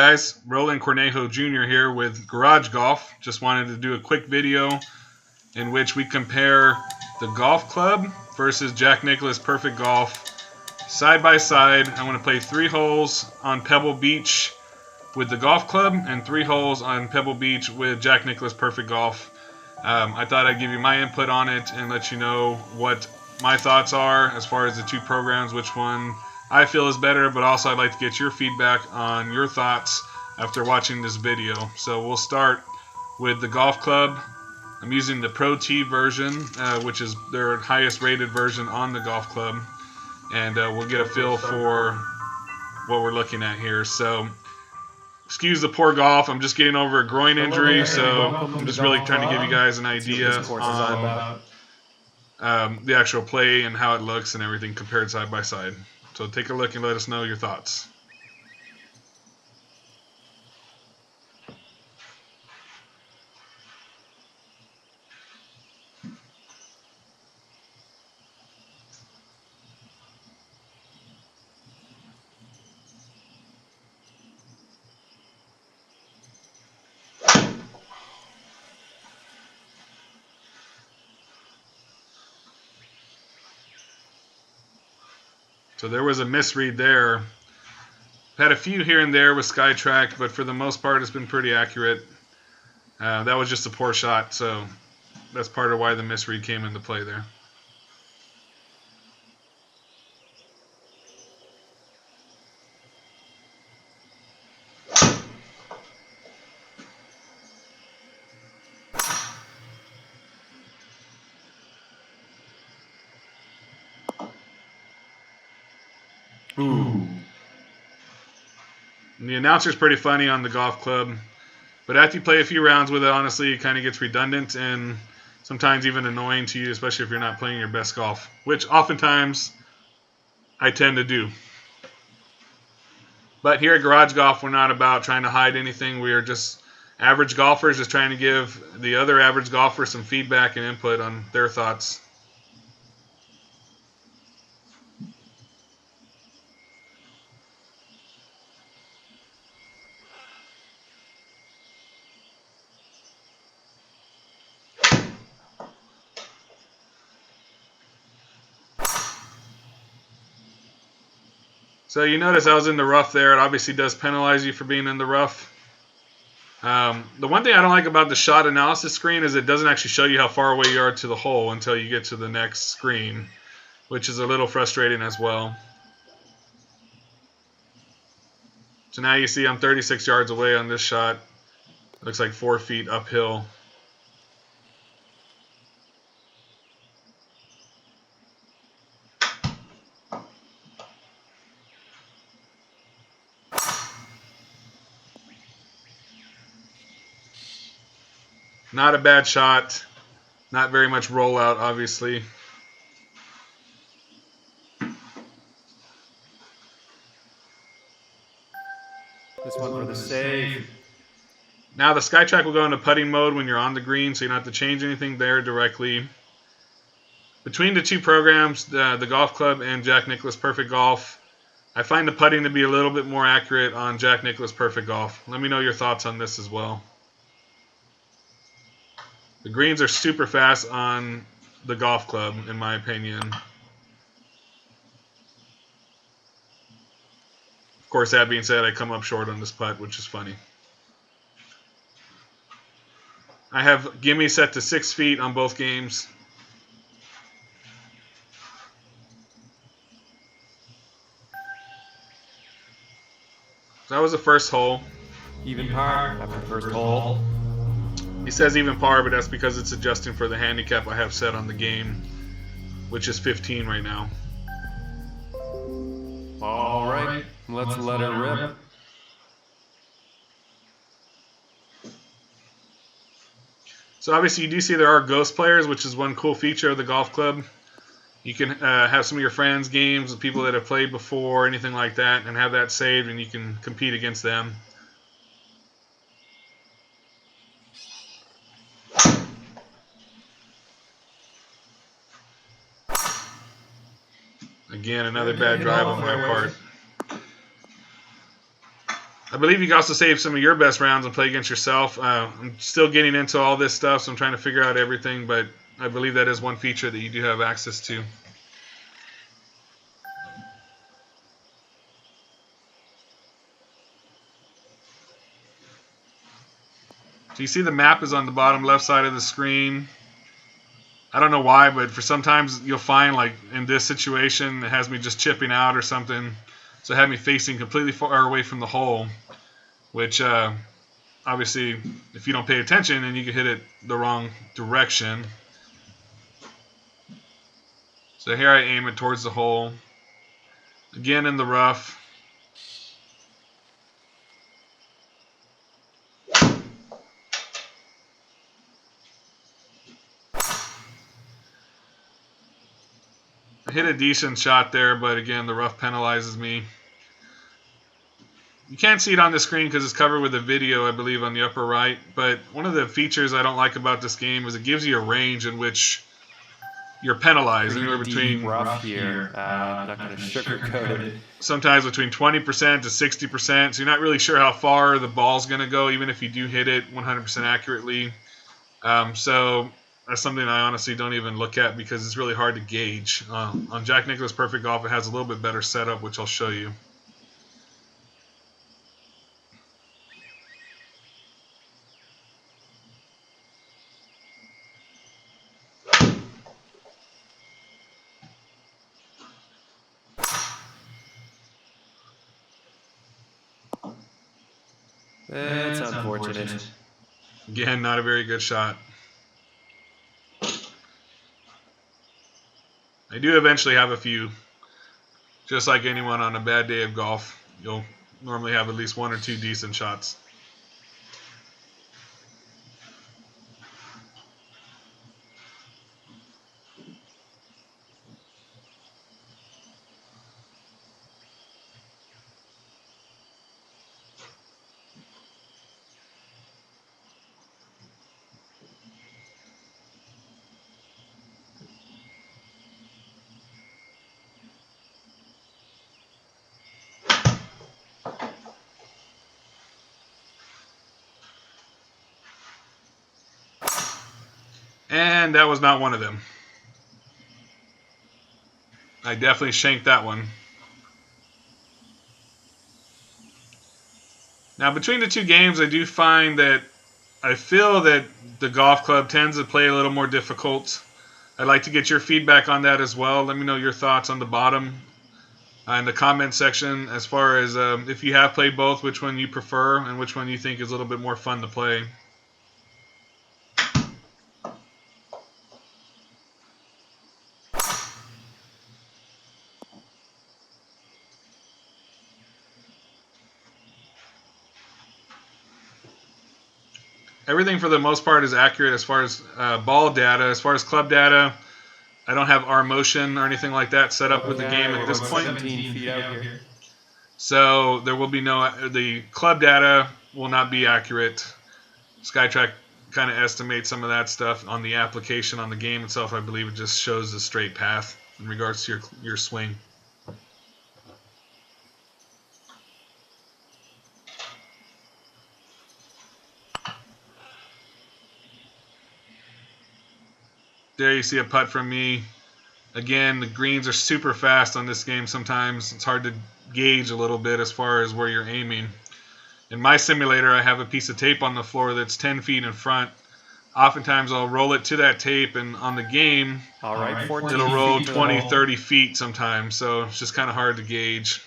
guys, Roland Cornejo Jr. here with Garage Golf. Just wanted to do a quick video in which we compare the golf club versus Jack Nicklaus Perfect Golf side by side. I want to play 3 holes on Pebble Beach with the golf club and 3 holes on Pebble Beach with Jack Nicklaus Perfect Golf. I thought I'd give you my input on it and let you know what my thoughts are as far as the 2 programs, which one I feel is better, but also I'd like to get your feedback on your thoughts after watching this video. So we'll start with the golf club. I'm using the Pro T version, which is their highest rated version on the golf club, and we'll get a feel for what we're looking at here. So excuse the poor golf. I'm just getting over a groin injury, so I'm just really trying to give you guys an idea on the actual play and how it looks and everything compared side by side. So take a look and let us know your thoughts. So there was a misread there. Had a few here and there with Skytrak, but for the most part it's been pretty accurate. That was just a poor shot, so that's part of why the misread came into play there. Ooh. And the announcer's pretty funny on the golf club, but after you play a few rounds with it, honestly, it kind of gets redundant and sometimes even annoying to you, especially if you're not playing your best golf, which oftentimes I tend to do. But here at Garage Golf, we're not about trying to hide anything. We are just average golfers, just trying to give the other average golfers some feedback and input on their thoughts. So you notice I was in the rough there. It obviously does penalize you for being in the rough. The one thing I don't like about the shot analysis screen is it doesn't actually show you how far away you are to the hole until you get to the next screen, which is a little frustrating as well. So now you see I'm 36 yards away on this shot. Looks like 4 feet uphill. Not a bad shot. Not very much rollout, obviously. This one for the save. Now the Skytrak will go into putting mode when you're on the green, so you don't have to change anything there directly. Between the 2 programs, the Golf Club and Jack Nicklaus Perfect Golf, I find the putting to be a little bit more accurate on Jack Nicklaus Perfect Golf. Let me know your thoughts on this as well. The greens are super fast on the Golf Club, in my opinion. Of course, that being said, I come up short on this putt, which is funny. I have gimme set to 6 feet on both games. So that was the first hole. Even par after the first hole. He says even par, but that's because it's adjusting for the handicap I have set on the game, which is 15 right now. All right, let's let it rip. So obviously you do see there are ghost players, which is one cool feature of the golf club. You can have some of your friends' games with people that have played before, anything like that, and have that saved, and you can compete against them. Again, another bad drive on my part. I believe you can also save some of your best rounds and play against yourself. I'm still getting into all this stuff, so I'm trying to figure out everything, but I believe that is one feature that you do have access to. So you see the map is on the bottom left side of the screen. I don't know why, but for sometimes you'll find, like in this situation, it has me just chipping out or something. So it had me facing completely far away from the hole, which obviously, if you don't pay attention, then you can hit it the wrong direction. So here I aim it towards the hole. Again in the rough. I hit a decent shot there, but again, the rough penalizes me. You can't see it on the screen because it's covered with a video, I believe, on the upper right. But one of the features I don't like about this game is it gives you a range in which you're penalized. Anywhere between rough here. I'm not going to sugarcoat it. Sometimes between 20% to 60%. So you're not really sure how far the ball's going to go, even if you do hit it 100% accurately. So that's something I honestly don't even look at because it's really hard to gauge. On Jack Nicklaus Perfect Golf, it has a little bit better setup, which I'll show you. That's unfortunate. Again, not a very good shot. I do eventually have a few. Just like anyone on a bad day of golf, you'll normally have at least one or two decent shots. And that was not one of them. I definitely shanked that one. Now, between the two games, I do find that I feel that the golf club tends to play a little more difficult. I'd like to get your feedback on that as well. Let me know your thoughts on the bottom in the comment section as far as if you have played both, which one you prefer and which one you think is a little bit more fun to play. Everything for the most part is accurate as far as ball data. As far as club data, I don't have R motion or anything like that set up with the game at this point. 17 feet out here. So there will be the club data will not be accurate. Skytrak kind of estimates some of that stuff on the application on the game itself. I believe it just shows the straight path in regards to your swing. There you see a putt from me. Again, the greens are super fast on this game sometimes. It's hard to gauge a little bit as far as where you're aiming. In my simulator, I have a piece of tape on the floor that's 10 feet in front. Oftentimes, I'll roll it to that tape, and on the game, it'll roll 20, 30 feet sometimes. So it's just kind of hard to gauge.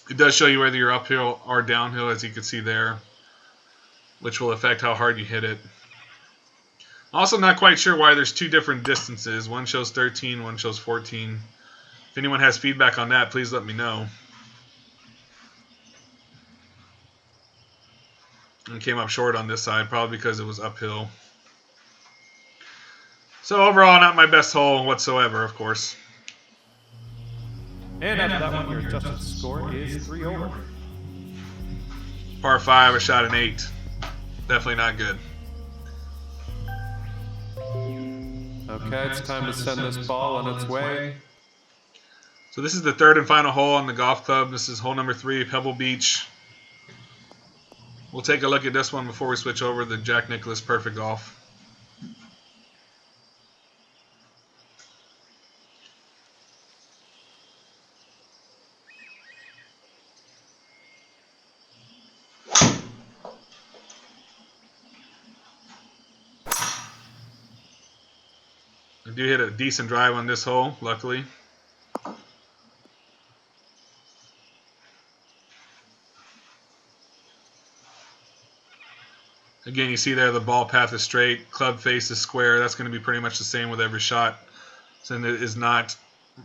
It does show you whether you're uphill or downhill, as you can see there, which will affect how hard you hit it. Also not quite sure why there's two different distances. One shows 13, one shows 14. If anyone has feedback on that, please let me know. And came up short on this side, probably because it was uphill. So overall, not my best hole whatsoever, of course. And after that one, your adjusted score is 3 over. Par 5, I shot an 8. Definitely not good. Okay, it's time to send this ball on its way. So this is the third and final hole on the golf club. This is hole number 3, Pebble Beach. We'll take a look at this one before we switch over to the Jack Nicklaus Perfect Golf. I do hit a decent drive on this hole, luckily. Again, you see there the ball path is straight, club face is square. That's going to be pretty much the same with every shot, since it is not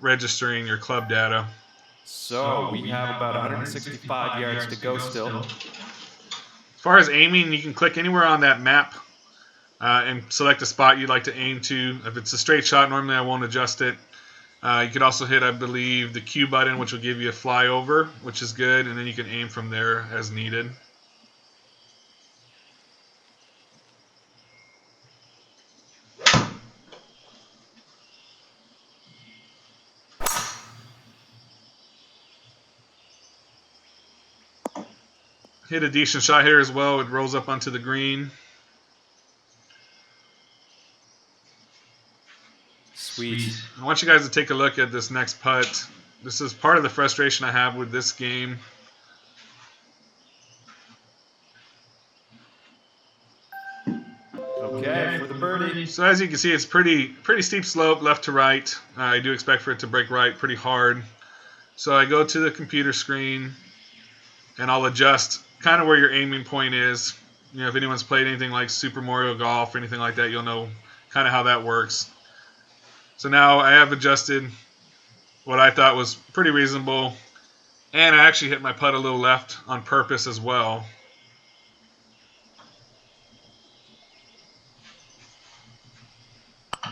registering your club data. So we have about 165 yards to go still. As far as aiming, you can click anywhere on that map and select a spot you'd like to aim to. If it's a straight shot, normally I won't adjust it. You could also hit, I believe, the Q button, which will give you a flyover, which is good, and then you can aim from there as needed. Hit a decent shot here as well. It rolls up onto the green. Sweet. I want you guys to take a look at this next putt. This is part of the frustration I have with this game. Okay, for the birdie. So as you can see, it's pretty steep slope left to right. I do expect for it to break right pretty hard. So I go to the computer screen and I'll adjust kind of where your aiming point is. You know, if anyone's played anything like Super Mario Golf or anything like that, you'll know kind of how that works. So now I have adjusted what I thought was pretty reasonable, and I actually hit my putt a little left on purpose as well.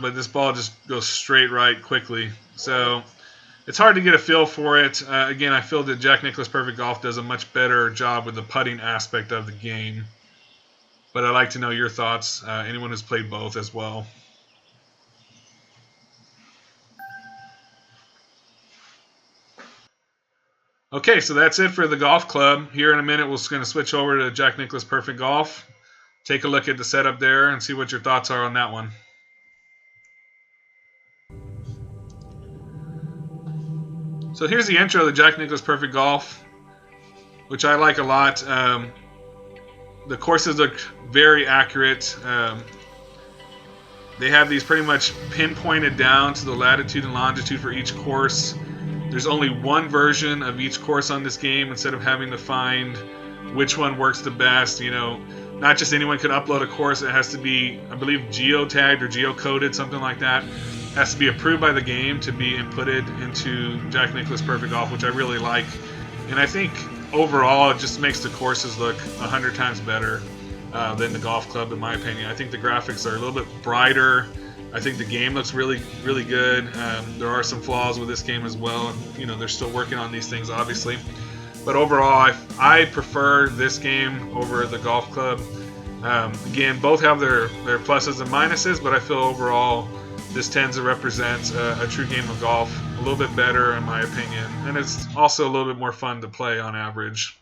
But this ball just goes straight right quickly. So it's hard to get a feel for it. Again, I feel that Jack Nicklaus Perfect Golf does a much better job with the putting aspect of the game. But I'd like to know your thoughts, anyone who's played both as well. Okay, so that's it for the golf club. Here in a minute, we're going to switch over to Jack Nicklaus Perfect Golf. Take a look at the setup there and see what your thoughts are on that one. So here's the intro of the Jack Nicklaus Perfect Golf, which I like a lot. The courses look very accurate. They have these pretty much pinpointed down to the latitude and longitude for each course. There's only one version of each course on this game instead of having to find which one works the best. You know, not just anyone can upload a course. It has to be, I believe, geotagged or geocoded, something like that. It has to be approved by the game to be inputted into Jack Nicklaus Perfect Golf, which I really like. And I think overall it just makes the courses look 100 times better than the golf club, in my opinion. I think the graphics are a little bit brighter. I think the game looks really, really good. There are some flaws with this game as well. You know, they're still working on these things, obviously. But overall, I prefer this game over the golf club. Again, both have their pluses and minuses, but I feel overall this tends to represent a true game of golf a little bit better, in my opinion. And it's also a little bit more fun to play on average.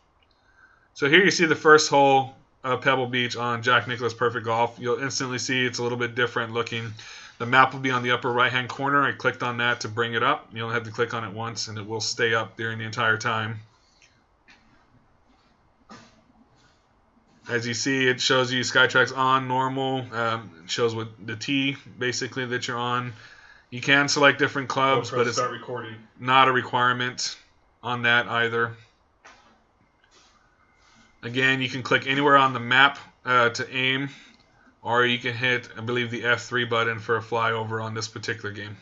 So here you see the first hole of Pebble Beach on Jack Nicklaus Perfect Golf. You'll instantly see it's a little bit different looking. The map will be on the upper right-hand corner. I clicked on that to bring it up. You only have to click on it once, and it will stay up during the entire time. As you see, it shows you Skytrak's on normal. It shows what the tee, basically, that you're on. You can select different clubs, but it's not a requirement on that either. Again, you can click anywhere on the map to aim, or you can hit, I believe, the F3 button for a flyover on this particular game.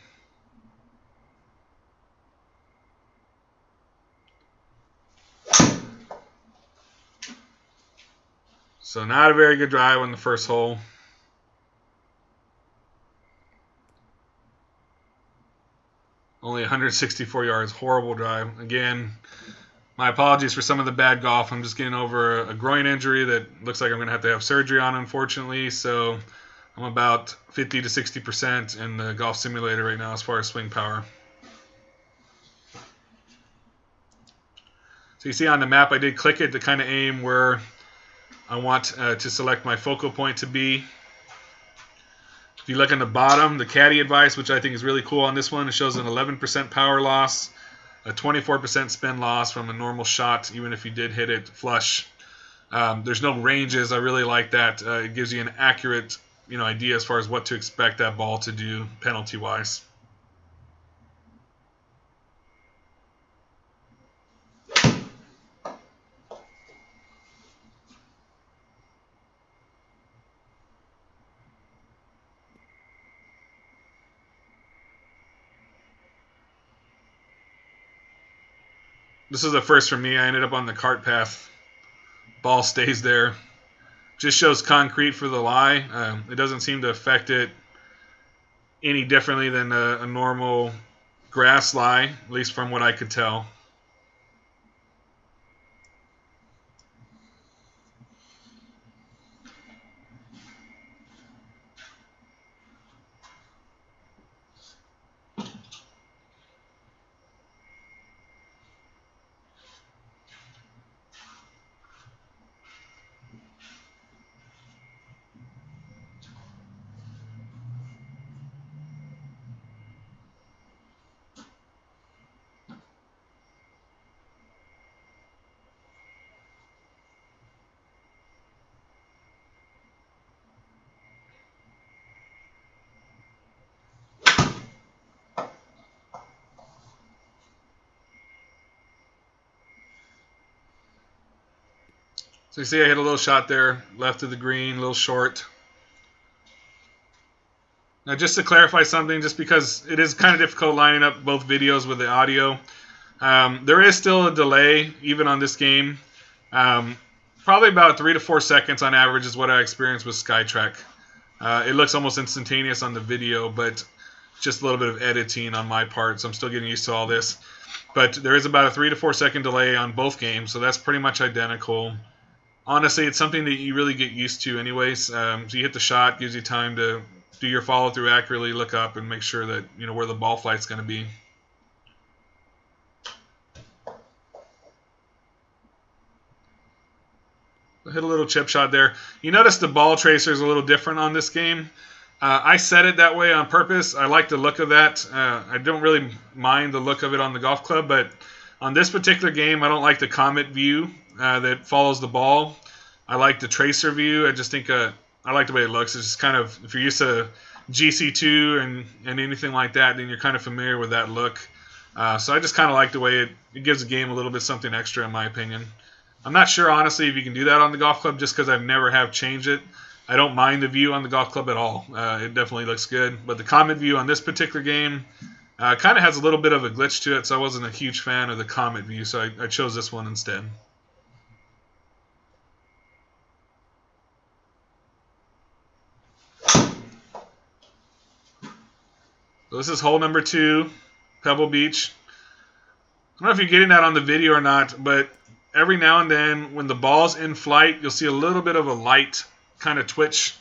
So not a very good drive on the first hole. Only 164 yards, horrible drive. Again, my apologies for some of the bad golf. I'm just getting over a groin injury that looks like I'm going to have surgery on, unfortunately. So I'm about 50 to 60% in the golf simulator right now as far as swing power. So you see on the map, I did click it to kind of aim where I want to select my focal point to be. If you look on the bottom, the caddy advice, which I think is really cool on this one, it shows an 11% power loss, a 24% spin loss from a normal shot, even if you did hit it flush. There's no ranges. I really like that. It gives you an accurate, idea as far as what to expect that ball to do penalty-wise. This is the first for me. I ended up on the cart path. Ball stays there. Just shows concrete for the lie. It doesn't seem to affect it any differently than a normal grass lie, at least from what I could tell. So you see I hit a little shot there, left of the green, a little short. Now just to clarify something, just because it is kind of difficult lining up both videos with the audio, there is still a delay even on this game. Probably about 3 to 4 seconds on average is what I experienced with Skytrak. It looks almost instantaneous on the video, but just a little bit of editing on my part, so I'm still getting used to all this. But there is about a 3 to 4 second delay on both games, so that's pretty much identical. Honestly, it's something that you really get used to anyways. So you hit the shot, gives you time to do your follow-through accurately, look up, and make sure that where the ball flight's going to be. Hit a little chip shot there. You notice the ball tracer is a little different on this game. I set it that way on purpose. I like the look of that. I don't really mind the look of it on the golf club, but on this particular game, I don't like the comet view that follows the ball. I like the tracer view. I just think I like the way it looks. It's just kind of, if you're used to GC2 and anything like that, then you're kind of familiar with that look. So I just kind of like the way it gives the game a little bit something extra, in my opinion. I'm not sure, honestly, if you can do that on the golf club, just because I've never have changed it. I don't mind the view on the golf club at all. It definitely looks good. But the comet view on this particular game kind of has a little bit of a glitch to it, so I wasn't a huge fan of the comet view, so I chose this one instead. So this is hole number 2, Pebble Beach. I don't know if you're getting that on the video or not, but every now and then when the ball's in flight, you'll see a little bit of a light kind of twitch.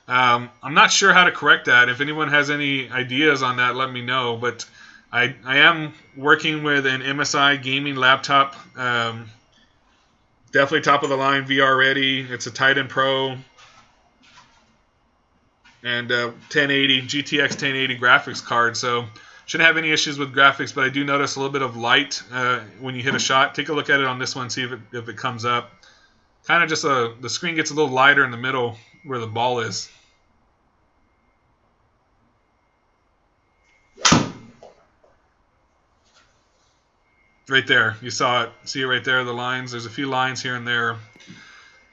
I'm not sure how to correct that. If anyone has any ideas on that, let me know. But I am working with an MSI gaming laptop. Definitely top of the line, VR ready. It's a Titan Pro and 1080 GTX 1080 graphics card. So shouldn't have any issues with graphics, but I do notice a little bit of light when you hit a shot. Take a look at it on this one, see if it comes up. Kind of just the screen gets a little lighter in the middle where the ball is. Right there, you saw it. See it right there, the lines. There's a few lines here and there.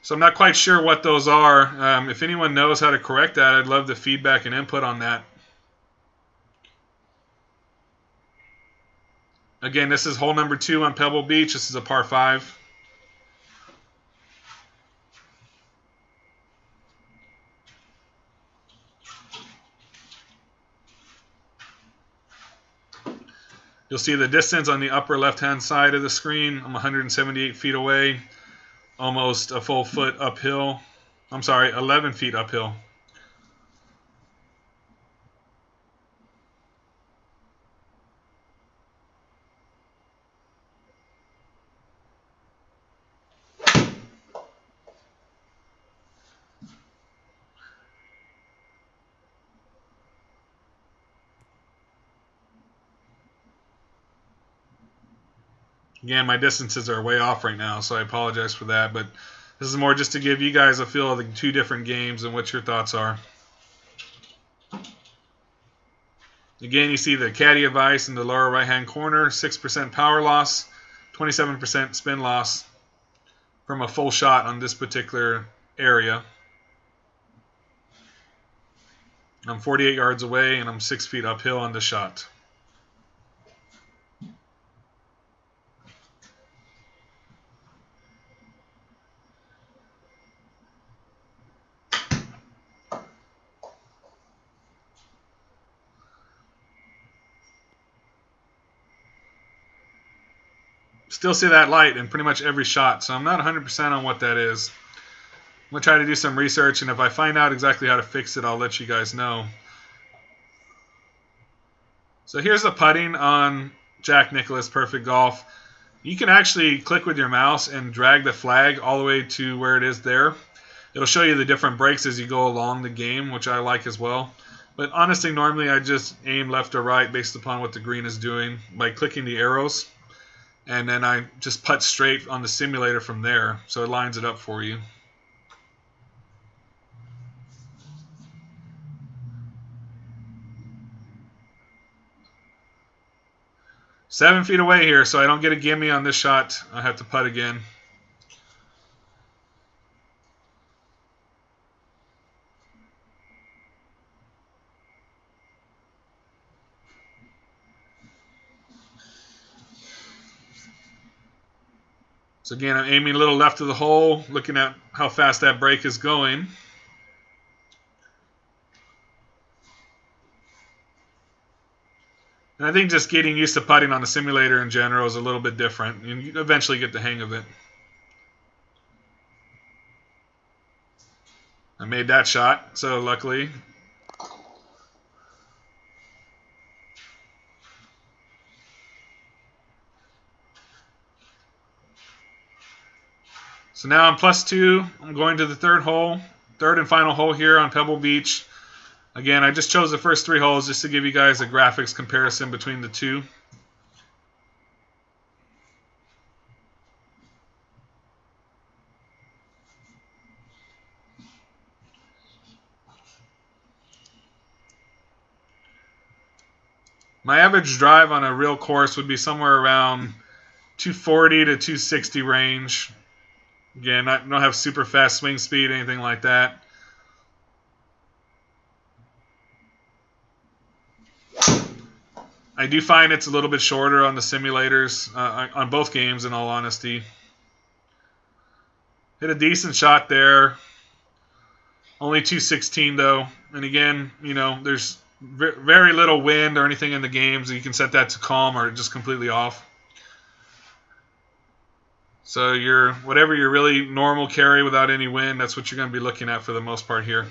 So I'm not quite sure what those are. If anyone knows how to correct that, I'd love the feedback and input on that. Again, this is hole number 2 on Pebble Beach. This is a par 5. You'll see the distance on the upper left-hand side of the screen. I'm 178 feet away, almost a full foot uphill. I'm sorry, 11 feet uphill. Again, my distances are way off right now, so I apologize for that. But this is more just to give you guys a feel of the two different games and what your thoughts are. Again, you see the caddy advice in the lower right-hand corner, 6% power loss, 27% spin loss from a full shot on this particular area. I'm 48 yards away, and I'm 6 feet uphill on this shot. Still see that light in pretty much every shot, so I'm not 100% on what that is. I'm going to try to do some research, and if I find out exactly how to fix it, I'll let you guys know. So here's the putting on Jack Nicklaus Perfect Golf. You can actually click with your mouse and drag the flag all the way to where it is there. It'll show you the different breaks as you go along the game, which I like as well. But honestly, normally I just aim left or right based upon what the green is doing by clicking the arrows. And then I just putt straight on the simulator from there, so it lines it up for you. Seven feet away here, so I don't get a gimme on this shot. I have to putt again. So again, I'm aiming a little left of the hole, looking at how fast that break is going. And I think just getting used to putting on the simulator in general is a little bit different. You eventually get the hang of it. I made that shot, so luckily. So now I'm +2. I'm going to the third and final hole here on Pebble Beach. Again, I just chose the first 3 holes just to give you guys a graphics comparison between the two. My average drive on a real course would be somewhere around 240 to 260 range. Again, I don't have super fast swing speed, anything like that. I do find it's a little bit shorter on the simulators, on both games, in all honesty. Hit a decent shot there. Only 216 though. And again, you know, there's very little wind or anything in the games. You can set that to calm or just completely off. So whatever your really normal carry without any wind, that's what you're going to be looking at for the most part here.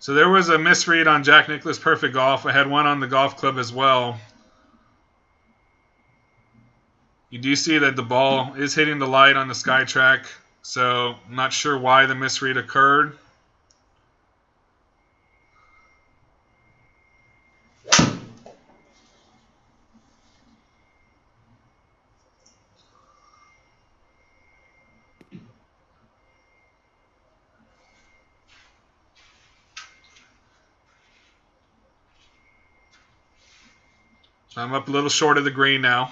So there was a misread on Jack Nicklaus Perfect Golf. I had one on the golf club as well. You do see that the ball is hitting the light on the Skytrak, so I'm not sure why the misread occurred. So I'm up a little short of the green now.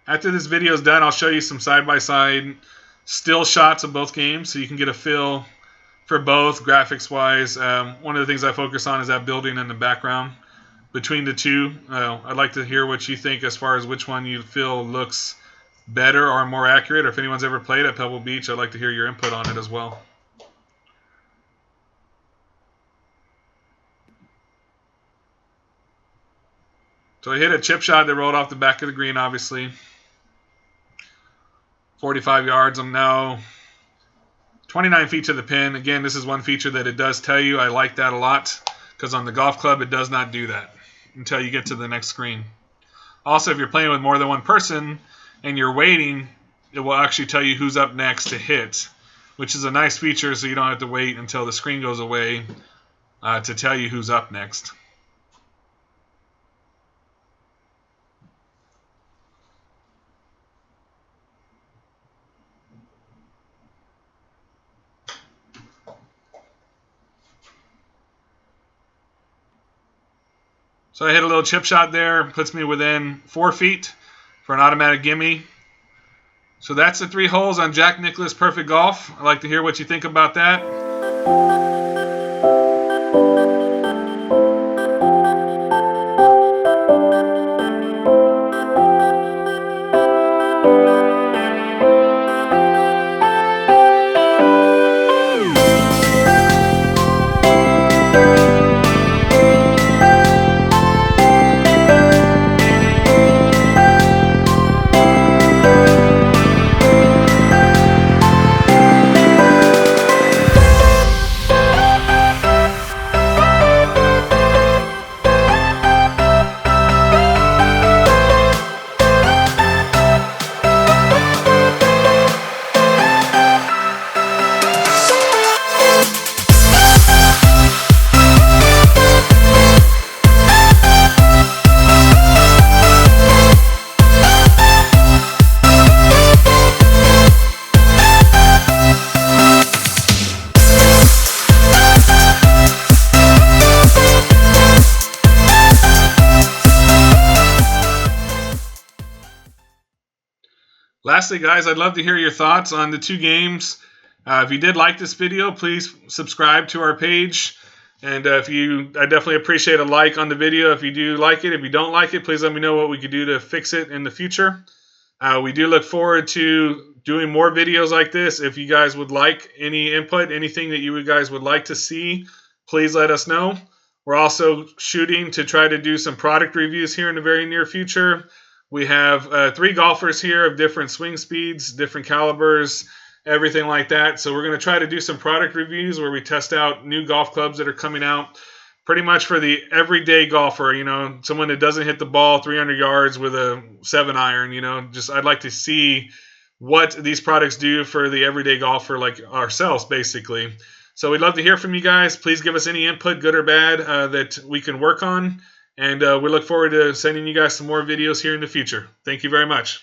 After this video is done, I'll show you some side-by-side still shots of both games so you can get a feel for both graphics-wise. One of the things I focus on is that building in the background between the two. I'd like to hear what you think as far as which one you feel looks better or more accurate, or if anyone's ever played at Pebble Beach, I'd like to hear your input on it as well. So I hit a chip shot that rolled off the back of the green, obviously. 45 yards. I'm now 29 feet to the pin. Again, this is one feature that it does tell you. I like that a lot because on the golf club, it does not do that until you get to the next screen. Also, if you're playing with more than one person and you're waiting, it will actually tell you who's up next to hit, which is a nice feature so you don't have to wait until the screen goes away to tell you who's up next. So I hit a little chip shot there, puts me within 4 feet for an automatic gimme. So that's the 3 holes on Jack Nicklaus Perfect Golf. I'd like to hear what you think about that. Lastly, guys, I'd love to hear your thoughts on the 2 games. If you did like this video, please subscribe to our page. And I definitely appreciate a like on the video if you do like it. If you don't like it, please let me know what we could do to fix it in the future. We do look forward to doing more videos like this. If you guys would like any input, anything that you guys would like to see, please let us know. We're also shooting to try to do some product reviews here in the very near future. We have 3 golfers here of different swing speeds, different calibers, everything like that. So we're going to try to do some product reviews where we test out new golf clubs that are coming out pretty much for the everyday golfer, someone that doesn't hit the ball 300 yards with a 7-iron, I'd like to see what these products do for the everyday golfer like ourselves, basically. So we'd love to hear from you guys. Please give us any input, good or bad, that we can work on. And we look forward to sending you guys some more videos here in the future. Thank you very much.